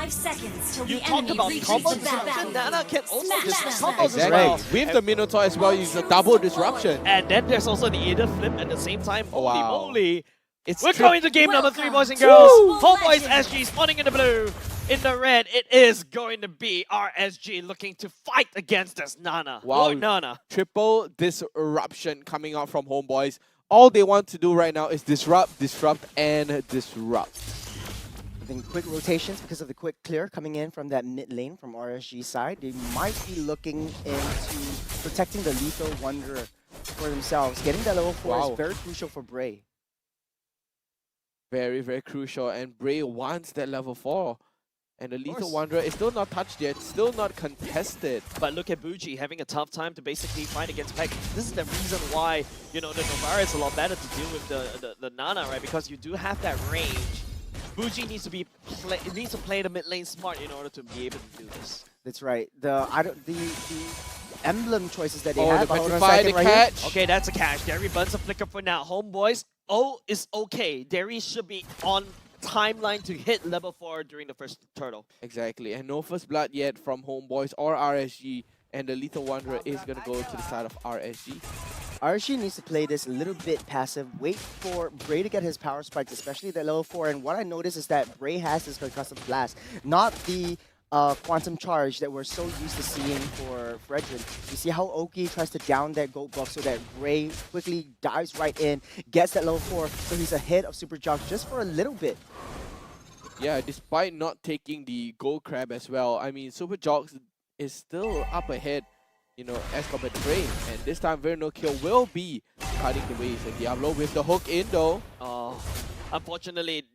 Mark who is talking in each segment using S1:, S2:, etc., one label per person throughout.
S1: 5 seconds till
S2: You
S1: the
S2: talked
S1: enemy
S2: about
S1: reaches
S2: combo
S1: the
S2: disruption.
S1: battlefield.
S2: Nana can also
S1: Smash
S2: disrupt
S1: them.
S2: combos as
S3: Exactly.
S2: well.
S3: With the Minotaur as well, use a double disruption.
S2: And then there's also the Ida flip at the same time. Holy
S3: Wow.
S2: moly.
S3: It's
S2: We're going to game number 3,
S1: Welcome
S2: boys and
S1: to
S2: girls.
S1: Woo!
S2: HOMEBOIS
S1: Legends.
S2: SG spawning in the blue. In the red, it is going to be RSG looking to fight against this Nana.
S3: Wow.
S2: Lord Nana.
S3: Triple disruption coming out from Homeboys. All they want to do right now is disrupt, disrupt, and disrupt.
S4: Then quick rotations because of the quick clear coming in from that mid lane from RSG side. They might be looking into protecting the Lethal Wanderer for themselves. Getting that level 4
S3: Wow.
S4: is very crucial for Bray.
S3: Very, very crucial. And Bray wants that level 4. And the Lethal
S4: course.
S3: Wanderer is still not touched yet, still not contested.
S2: But look at Buji having a tough time to basically fight against Peg. This is the reason why, you know, the Novara is a lot better to deal with the Nana, right? Because you do have that range. Buji needs to play the mid lane smart in order to be able to do this.
S4: That's right. The emblem choices that they
S3: Oh,
S4: have.
S3: the
S4: Hold on a
S3: Petrify,
S4: second
S3: the
S4: right here.
S3: catch.
S2: Okay, that's a catch. Derry burns a flicker for now. Homeboys, O is okay. Derry should be on timeline to hit level 4 during the first turtle.
S3: Exactly. And no first blood yet from Homeboys or RSG. And the Lethal Wanderer is going to go to the side of RSG.
S4: RSG needs to play this a little bit passive. Wait for Bray to get his power spikes, especially the level 4. And what I noticed is that Bray has this concussive blast, not the quantum charge that we're so used to seeing for Fredrin. You see how Oki tries to down that gold buff so that Bray quickly dives right in, gets that level 4, so he's ahead of Super Jog just for a little bit.
S3: Yeah, despite not taking the gold crab as well. I mean, Super Jogs is still up ahead, you know, as compared to Bray. And this time, very no kill will be cutting the waves. And Diablo with the hook in though.
S2: Unfortunately,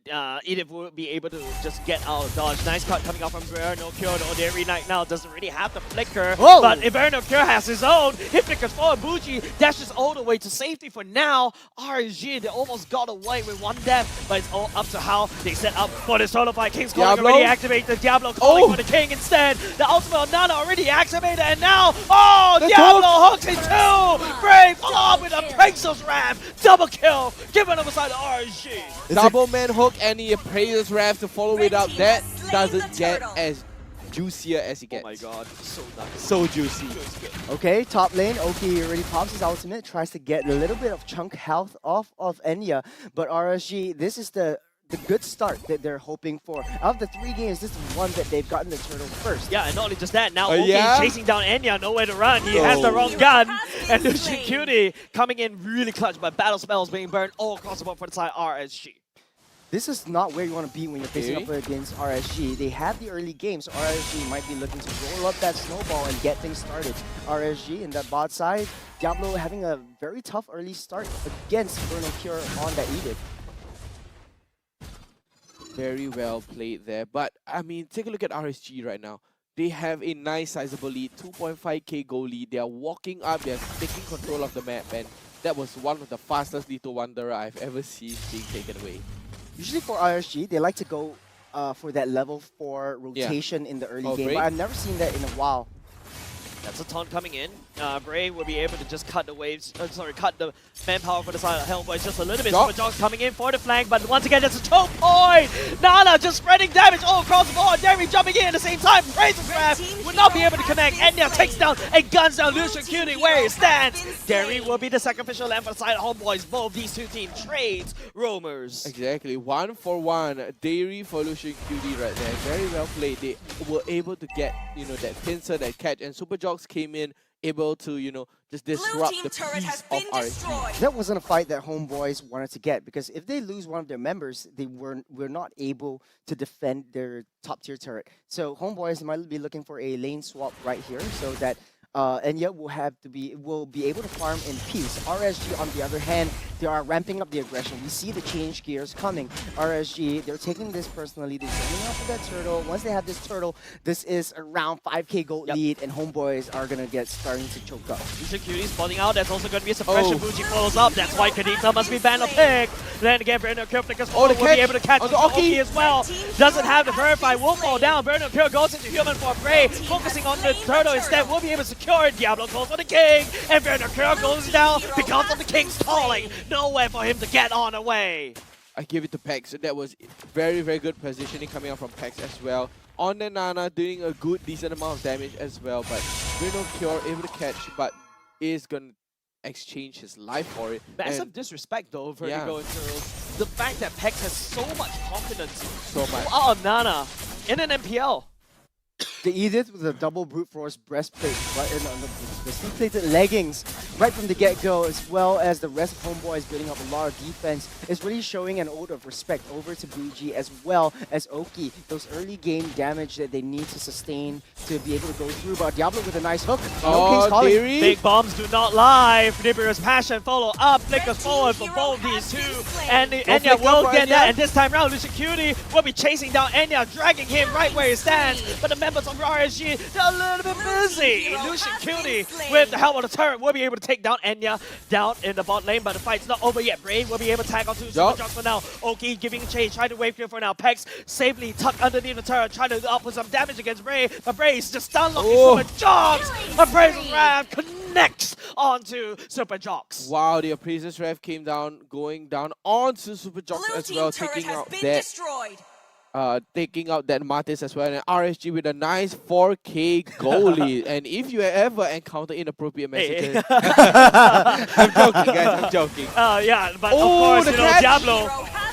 S2: Edith will be able to just get out of dodge. Nice cut coming out from No Cure. The Oderi Knight now doesn't really have the flicker.
S4: Whoa!
S2: But No Cure has his own. Hit flickers forward. Buji dashes all the way to safety for now. RSG, they almost got away with one death, but it's all up to how they set up for this solo fight. King's calling
S3: Diablo?
S2: already activated. Diablo calling for the King instead. The ultimate of Nana already activated, and now,
S3: The
S2: Diablo hooks in two. Brave follow up with a Prince's Wrath. Double kill. Given over side to RSG.
S3: Double man hook and he appraises Wrath to follow it up.
S1: team
S3: That
S1: has slain
S3: doesn't
S1: the
S3: get
S1: turtle.
S3: as juicier as he
S2: Oh
S3: gets.
S2: my god, so nice.
S3: So juicy.
S4: Okay, top lane, Oki already pops his ultimate, tries to get a little bit of chunk health off of Enya, but RSG, this is the good start that they're hoping for. Out of the 3 games, this is one that they've gotten the turtle first.
S2: Yeah, and not only just that, now Oki
S3: yeah?
S2: is chasing down Enya, nowhere to run. He has the
S3: Oh.
S2: wrong gun. And Lucian Cutie coming in really clutch, but battle spells being burned all across the board for the side RSG.
S4: This is not where you want to be when you're facing
S3: Okay.
S4: up against RSG. They have the early games. RSG might be looking to roll up that snowball and get things started. RSG in that bot side, Diablo having a very tough early start against Vernal Cure on that Edict.
S3: Very well played there. But, I mean, take a look at RSG right now. They have a nice sizable lead, 2.5k goal lead. They are walking up, they are taking control of the map, and that was one of the fastest Lethal Wanderer I've ever seen being taken away.
S4: Usually for RSG, they like to go for that level 4 rotation in the early game,
S3: great.
S4: but I've never seen that in a while.
S2: That's a taunt coming in. Bray will be able to just cut the waves, cut the manpower for the side of Hellboys just a little bit.
S3: Stop.
S2: Super Jogs coming in for the flank, but once again, there's a choke point. Nana just spreading damage all across the board. Derry jumping in at the same time. Razor's Wrath will not be able to connect. Enya takes down and guns down Lucian Cutie where he stands. Derry will be the sacrificial lamb for the side of Homeboys. Both these two teams trades roamers.
S3: Exactly, 1-for-1. Dairy for Lucian Cutie right there. Very well played. They were able to get, you know, that pincer, that catch, and Super Jogs came in able to, you know, just disrupt the peace of RSG.
S4: That wasn't a fight that Homeboys wanted to get, because if they lose one of their members, they were not able to defend their top tier turret. So Homeboys might be looking for a lane swap right here so that Enya will be able to farm in peace. RSG, on the other hand, they are ramping up the aggression. We see the change gears coming. RSG, they're taking this personally. They're going after that turtle. Once they have this turtle, this is around 5k gold lead, and Homeboys are going to get starting to choke up.
S2: Lucian Cutie spawning out. That's also going to be a suppression.
S3: Oh.
S2: Buji follows up. That's why Kadita must be banned or picked. Then again, Bernard Cure flickers
S3: the
S2: forward will
S3: catch
S2: be able to catch
S3: on the
S2: Oki
S3: Oki
S2: as well. Doesn't have the verify. Will fall down. Bernard Cure goes into human for Bray. Focusing on the turtle instead. Will be able to secure it. Diablo calls for the King. And Bernard Cure goes down because of the King's calling. Nowhere for him to get on away.
S3: I give it to Pex. That was very, very good positioning coming out from Pex as well. on the Nana, doing a good, decent amount of damage as well. But Bruno Cure able to catch, but is going to exchange his life for it.
S2: Massive
S3: And
S2: disrespect though, Vertigo
S3: Yeah.
S2: and Turtles. The fact that Pex has so much confidence
S3: so much.
S2: on Nana in an MPL.
S4: They eat it with a double brute force breastplate button on the steel-plated leggings right from the get-go, as well as the rest of Homeboys building up a lot of defense. It's really showing an ode of respect over to Bougie as well as Oki. Those early game damage that they need to sustain to be able to go through. But Diablo with a nice hook. No King's calling.
S3: Theory.
S2: Big bombs do not lie. Nibiru's passion follow up. Flickers forward for both these two. And Enya
S3: flick
S2: will
S3: up
S2: get
S3: Enya.
S2: that. And this time round, Lucian Cutie will be chasing down Enya, dragging him right where he stands. But the members of RSG, they're a little bit busy. Lucian Cutie, with the help of the turret, will be able to take down Enya down in the bot lane. But the fight's not over yet. Brave will be able to tag onto Super Jocks for now. Oki giving chase, trying to wave clear for now. Pex safely tucked underneath the turret, trying to output some damage against Brave. But Brave's just stun locking Super Jocks. A Brave's Wrath connects onto Super Jocks.
S3: Wow, the Appraiser's Rev came down, going down onto Super Jocks as well, taking out that Martis as well, and RSG with a nice 4K goal lead. And if you ever encounter inappropriate messages, I'm joking, guys, I'm joking.
S2: Yeah, but
S3: Oh,
S2: of course,
S3: the
S2: you know,
S3: catch!
S2: Diablo,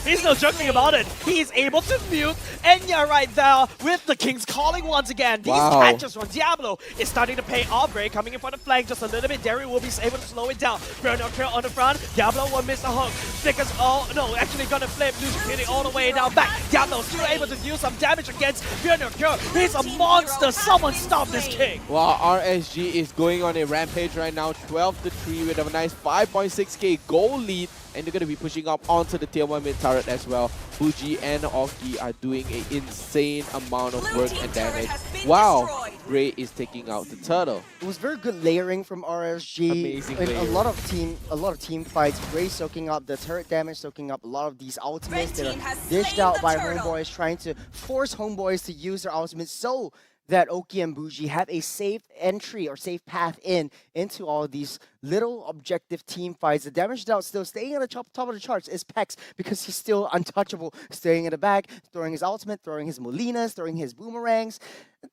S2: he's no joking about it. He's able to mute Enya right there with the King's Calling once again. These
S3: Wow.
S2: catches from Diablo is starting to pay off. Bray coming in from the flank just a little bit. Derry will be able to slow it down. Burnout Kill on the front. Diablo will miss the hook. Stickers, no, actually gonna flip. Lucian Cutie all the way down back. Diablo still able to deal some damage against Burnout Kill. He's a monster. Someone stop this King.
S3: Wow, RSG is going on a rampage right now, 12-3 with a nice 5.6k goal lead. And they're going to be pushing up onto the tier 1 mid turret as well. Bougie and Oki are doing an insane amount of work and damage. Wow, Ray is taking out the turtle.
S4: It was very good layering from RSG.
S3: Amazing
S4: in
S3: layering.
S4: a lot of team fights. Ray soaking up the turret damage, soaking up a lot of these ultimates that are dished out by Homeboys, trying to force Homeboys to use their ultimates so that Oki and Bougie have a safe entry or safe path into all of these little objective team fights. The damage dealt still staying at the top of the charts is Pex because he's still untouchable, staying in the back, throwing his ultimate, throwing his Molinas, throwing his boomerangs.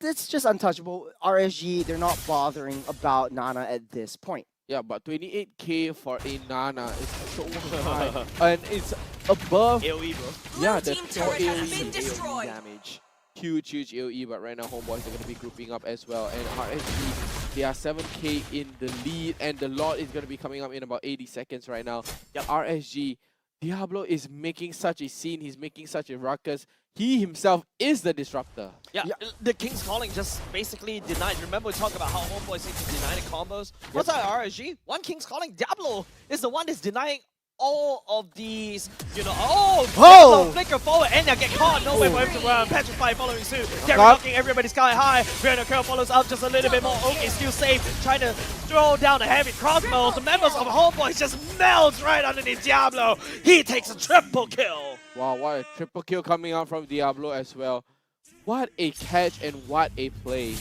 S4: It's just untouchable. RSG, they're not bothering about Nana at this point.
S3: Yeah, but 28k for a Nana is so high. And it's above,
S2: AoE, bro.
S3: yeah, the
S1: Team
S3: pure
S1: turret has
S3: AoE
S1: been destroyed.
S3: damage. Huge AoE, but right now Homeboys are going to be grouping up as well. And RSG, they are 7k in the lead, and the lot is going to be coming up in about 80 seconds right now.
S2: Yep.
S3: RSG, Diablo is making such a scene, he's making such a ruckus. He himself is the disruptor.
S2: Yeah, the King's Calling just basically denied. Remember we talked about how Homeboy seems to deny the combos? What's that RSG? One King's Calling, Diablo is the one that's denying all of these, you know,
S4: Oh!
S2: flicker forward, and get caught, no way for him to run, Petrify following suit, Derry
S3: God.
S2: knocking everybody sky high, Brandon Curl follows up just a little bit more, Oki still safe, trying to throw down a heavy crossbow, the members of Homeboys just melts right underneath Diablo, he takes a triple kill.
S3: Wow, what a triple kill coming out from Diablo as well. What a catch and what a play.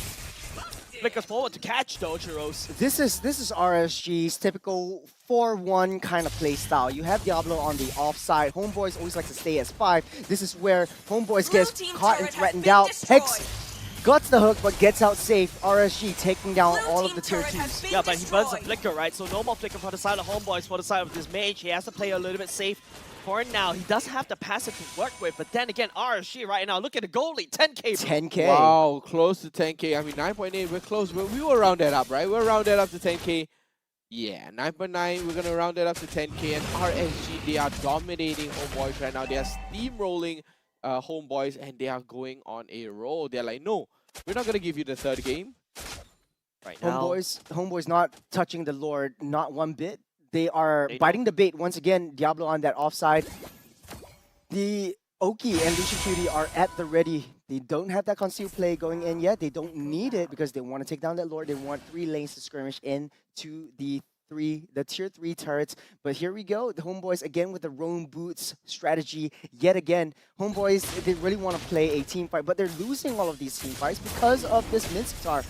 S2: Flickers forward to catch though, Churros.
S4: This is RSG's typical 4-1 kind of play style. You have Diablo on the offside. Homeboys always like to stay as 5. This is where Homeboys gets caught and threatened out. Pex guts the hook but gets out safe. RSG taking down all of the tier 2s.
S2: Yeah, but he burns a flicker, right? So no more flicker for the side of Homeboys, for the side of this mage. He has to play a little bit safe for now. He does have the passive to work with, but then again, RSG right now, look at the goalie, 10k.
S4: 10k.
S3: Wow, close to 10k. I mean, 9.8, we're close. We will round that up, right? We'll round that up to 10k. Yeah, 9.9, we're going to round that up to 10k. And RSG, they are dominating Homeboys right now. They are steamrolling Homeboys, and they are going on a roll. They're like, no, we're not going to give you the third game.
S2: Right now.
S4: Homeboys not touching the Lord, not one bit. They are biting the bait once again. Diablo on that offside. The Oki and Lucian Cutie are at the ready. They don't have that concealed play going in yet. They don't need it because they want to take down that Lord. They want 3 lanes to skirmish into the tier 3 turrets. But here we go. The Homeboys again with the roam boots strategy yet again. Homeboys, they really want to play a team fight, but they're losing all of these team fights because of this Minsk Star.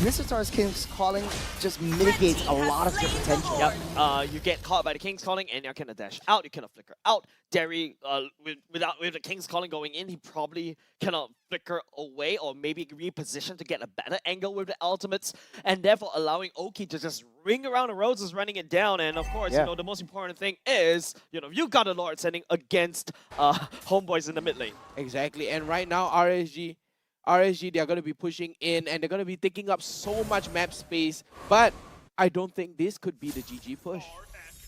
S4: Mr. King's calling just mitigates a lot of your potential.
S2: Yep. You get caught by the King's Calling, and you cannot dash out. You cannot flicker out. Derry, with the King's Calling going in, he probably cannot flicker away or maybe reposition to get a better angle with the ultimates, and therefore allowing Oki to just ring around the roses, running it down. And of course, you know, the most important thing is, you know, you got a Lord sending against Homeboys in the mid lane.
S3: Exactly, and right now RSG, they're going to be pushing in and they're going to be taking up so much map space, but I don't think this could be the GG push.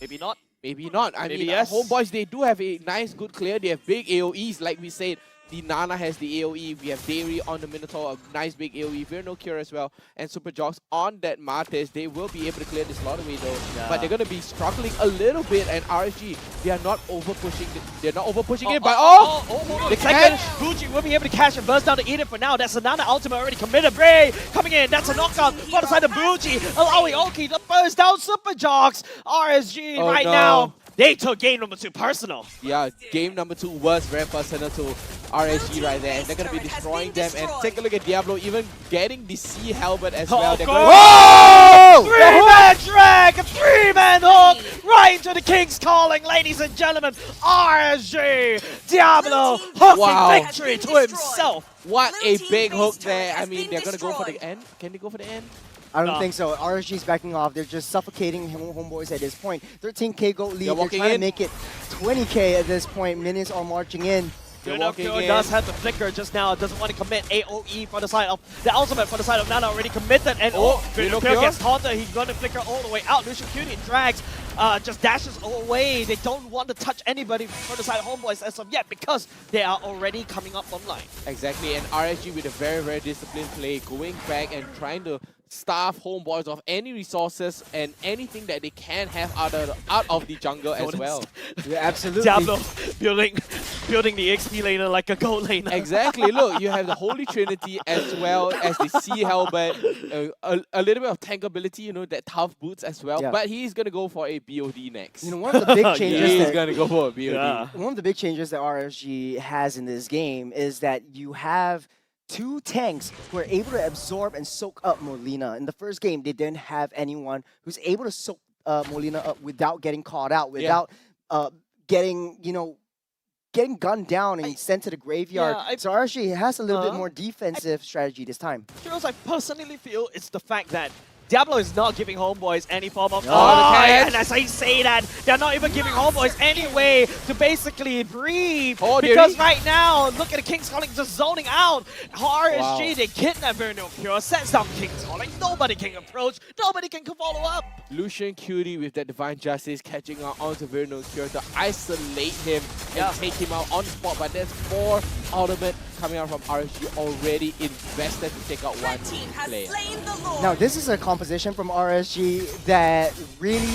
S2: Maybe not.
S3: Maybe not. I
S2: Maybe
S3: mean,
S2: yes.
S3: Homeboys, they do have a nice, good clear. They have big AoEs, like we said. The Nana has the AoE. We have Dairy on the Minotaur, a nice big AoE. Virno Cure as well. And Super Jocks on that Martes. They will be able to clear this lot away though.
S2: Yeah.
S3: But they're going to be struggling a little bit. And RSG, they are not over pushing. They're not over pushing it. But
S2: the second Fuji will be able to catch and burst down to Eden for now. That's a Nana ultimate already committed. Bray coming in. That's a knockout for the side of Fuji, allowing Oki to burst down Super Jocks. RSG right now. They took game number 2 personal.
S3: Yeah, game number 2 was very personal to RSG right there. And they're going to be destroying them. And take a look at Diablo even getting the Sea Helmet as well.
S2: Whoa! 3-man drag! A 3-man hook! Right into the King's Calling, ladies and gentlemen. RSG! Diablo hooking victory to himself.
S3: What a big hook there. I mean, they're going to go for the end. Can they go for the end?
S4: I don't think so. RSG's backing off. They're just suffocating Homeboys at this point. 13k gold lead. They're trying to make it 20k at this point. Minions are marching in.
S2: Does have the flicker just now. Doesn't want to commit AoE for the side of the ultimate for the side of Nana already committed. And Virno gets taunted. He's going to flicker all the way out. Lucian Cutie drags, just dashes away. They don't want to touch anybody for the side of Homeboys as of yet because they are already coming up online.
S3: Exactly. And RSG with a very, very disciplined play, going back and trying to starve Homeboys of any resources and anything that they can have out of the jungle as well.
S4: Yeah, absolutely.
S2: Diablo building the XP laner like a gold laner.
S3: Exactly. Look, you have the Holy Trinity as well as the Sea Helmet, a little bit of tank ability, you know, that tough boots as well. Yeah. But he's going to go for a BOD next.
S4: You know, one of the big changes
S3: he's going to go for a BOD.
S2: Yeah.
S4: One of the big changes that RSG has in this game is that you have 2 tanks who are able to absorb and soak up Molina. In the first game, they didn't have anyone who's able to soak Molina up without getting caught out, without getting, you know, getting gunned down and sent to the graveyard. So RSG has a little bit more defensive strategy this time.
S2: Heroes, I personally feel it's the fact that Diablo is not giving Homeboys any form of...
S3: and
S2: as I say that, they're not even giving Homeboys any way to basically breathe. Because right now, look at the King's Calling just zoning out. RSG, they kidnap Virno Pure, sets down King's Calling. Nobody can approach, nobody can follow up.
S3: Lucian Cutie with that Divine Justice catching out onto Virno Cure to isolate him and take him out on the spot. But there's 4 ultimate coming out from RSG already invested to take out one player.
S4: Now this is a composition from RSG that really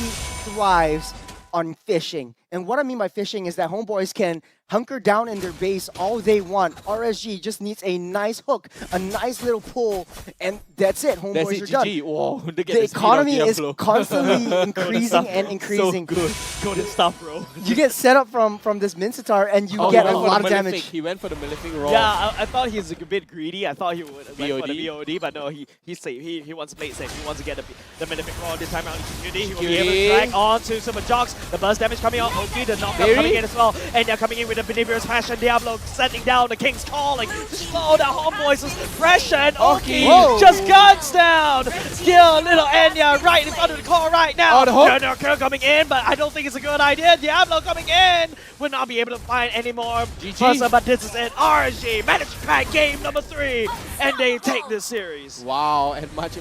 S4: thrives on fishing. And what I mean by fishing is that Homeboys can hunker down in their base all they want. RSG just needs a nice hook, a nice little pull, and that's it. Homeboys are done.
S3: Whoa,
S4: the economy is constantly increasing and increasing.
S2: So good stuff, bro.
S4: You get set up from this Mincetar and you get a lot of damage.
S3: He went for the Malefic roll.
S2: Yeah, I thought he's a bit greedy. I thought he would went for the BOD, but no, he's safe. He wants to play it safe. He wants to get the Malefic roll this time around. He will be able to drag on to Super Jocks. The burst damage coming out. Oki, the knockup coming in as well. And they're coming in with a Benevolous Passion. Diablo sending down the King's Calling to slow down Homeboys' pressure. And Oki just guns down. Still little Enya right in front of the core right now. Virno coming in, but I don't think it's a good idea. Diablo coming in. Will not be able to find any more person, but this is it. RSG managed to crack game number 3, and they take this series.
S3: Wow, and much